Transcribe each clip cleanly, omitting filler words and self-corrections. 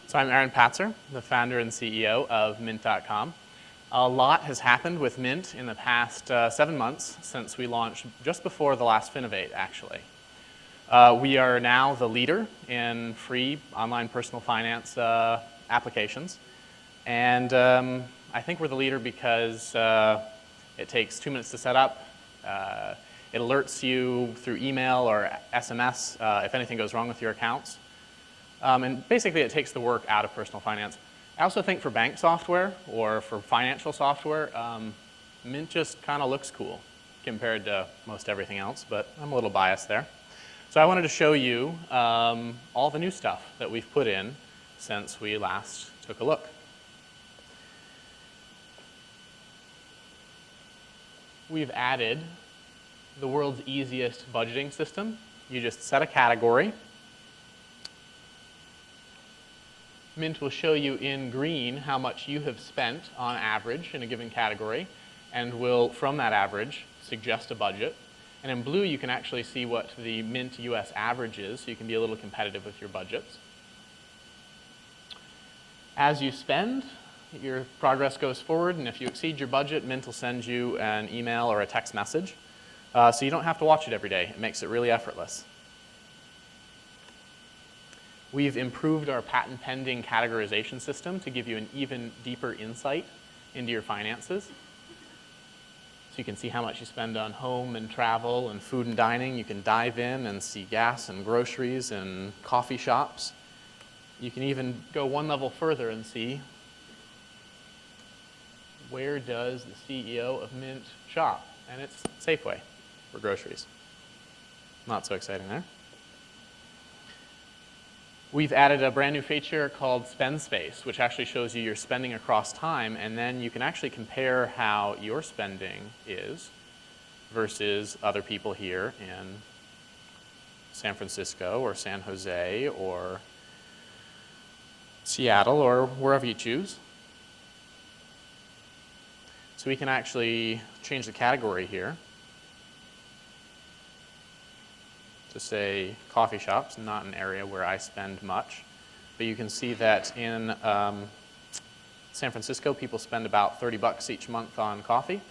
So I'm Aaron Patzer, the founder and CEO of Mint.com. A lot has happened with Mint in the past 7 months since we launched just before the last Finovate, actually. We are now the leader in free online personal finance applications. And I think we're the leader because it takes 2 minutes to set up. It alerts you through email or SMS if anything goes wrong with your accounts. And basically, it takes the work out of personal finance. I also think for bank software or for financial software, Mint just kind of looks cool compared to most everything else, but I'm a little biased there. So I wanted to show you all the new stuff that we've put in since we last took a look. We've added the world's easiest budgeting system. You just set a category. Mint will show you in green how much you have spent on average in a given category, and will, from that average, suggest a budget. And in blue, you can actually see what the Mint US average is, so you can be a little competitive with your budgets. As you spend, your progress goes forward, and if you exceed your budget, Mint will send you an email or a text message. So you don't have to watch it every day. It makes it really effortless. We've improved our patent-pending categorization system to give you an even deeper insight into your finances. So you can see how much you spend on home and travel and food and dining. You can dive in and see gas and groceries and coffee shops. You can even go one level further and see where does the CEO of Mint shop? And it's Safeway for groceries. Not so exciting there. We've added a brand new feature called Spend Space, which actually shows you your spending across time, and then you can actually compare how your spending is versus other people here in San Francisco or San Jose or Seattle or wherever you choose. So we can actually change the category here to say coffee shops, not an area where I spend much. But you can see that in San Francisco, people spend about $30 each month on coffee.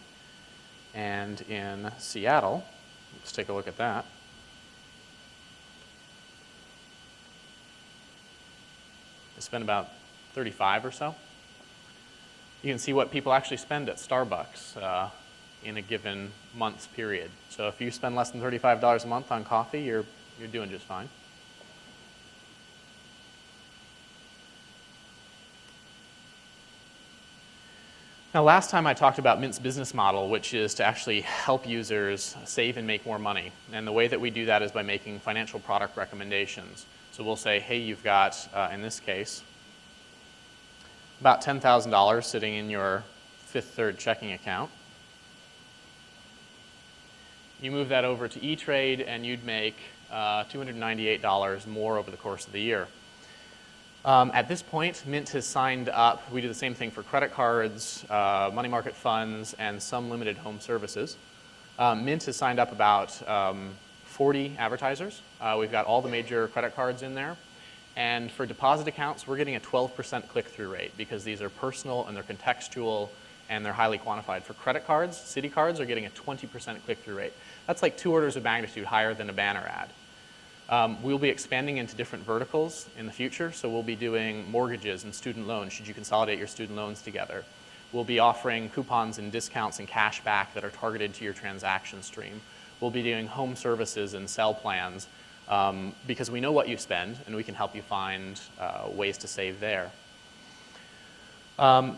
And in Seattle, let's take a look at that. They spend about 35 or so. You can see what people actually spend at Starbucks in a given month's period. So if you spend less than $35 a month on coffee, you're doing just fine. Now, last time I talked about Mint's business model, which is to actually help users save and make more money. And the way that we do that is by making financial product recommendations. So we'll say, hey, you've got, in this case, about $10,000 sitting in your Fifth Third checking account. You move that over to E-Trade, and you'd make $298 more over the course of the year. At this point, Mint has signed up. We do the same thing for credit cards, money market funds, and some limited home services. Mint has signed up about 40 advertisers. We've got all the major credit cards in there. And for deposit accounts, we're getting a 12% click-through rate because these are personal and they're contextual and they're highly quantified. For credit cards, Citi cards are getting a 20% click-through rate. That's like 2 orders of magnitude higher than a banner ad. We'll be expanding into different verticals in the future, so we'll be doing mortgages and student loans should you consolidate your student loans together. We'll be offering coupons and discounts and cash back that are targeted to your transaction stream. We'll be doing home services and cell plans because we know what you spend and we can help you find ways to save there.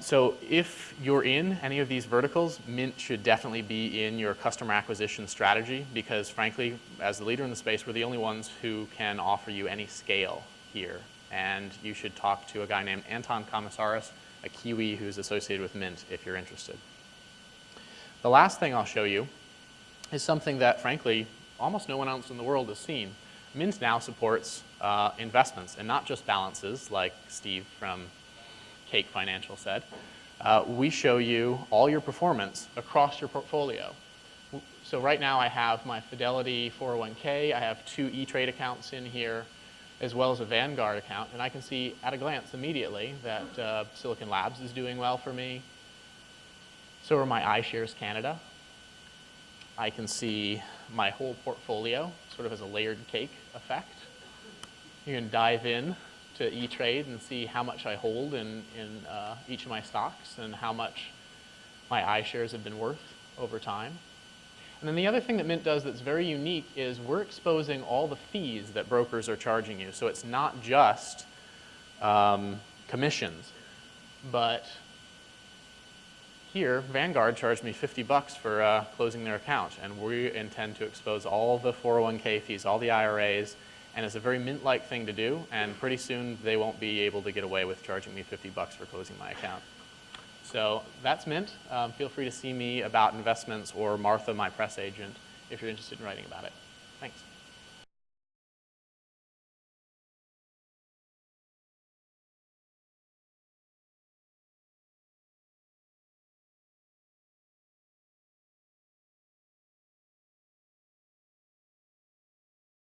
So if you're in any of these verticals, Mint should definitely be in your customer acquisition strategy because frankly, as the leader in the space, we're the only ones who can offer you any scale here. And you should talk to a guy named Anton Komisaris, a Kiwi who's associated with Mint if you're interested. The last thing I'll show you is something that frankly, almost no one else in the world has seen. Mint now supports investments and not just balances like Steve from Cake Financial said. We show you all your performance across your portfolio. So right now I have my Fidelity 401k, I have 2 E-Trade accounts in here, as well as a Vanguard account, and I can see at a glance immediately that Silicon Labs is doing well for me. So are my iShares Canada. I can see my whole portfolio sort of as a layered cake effect. You can dive in to E-Trade and see how much I hold in each of my stocks and how much my iShares have been worth over time. And then the other thing that Mint does that's very unique is we're exposing all the fees that brokers are charging you. So it's not just commissions, but here, Vanguard charged me $50 for closing their account, and we intend to expose all the 401k fees, all the IRAs, and it's a very Mint-like thing to do, and pretty soon they won't be able to get away with charging me $50 for closing my account. So that's Mint. Feel free to see me about investments or Martha, my press agent, if you're interested in writing about it. Thanks.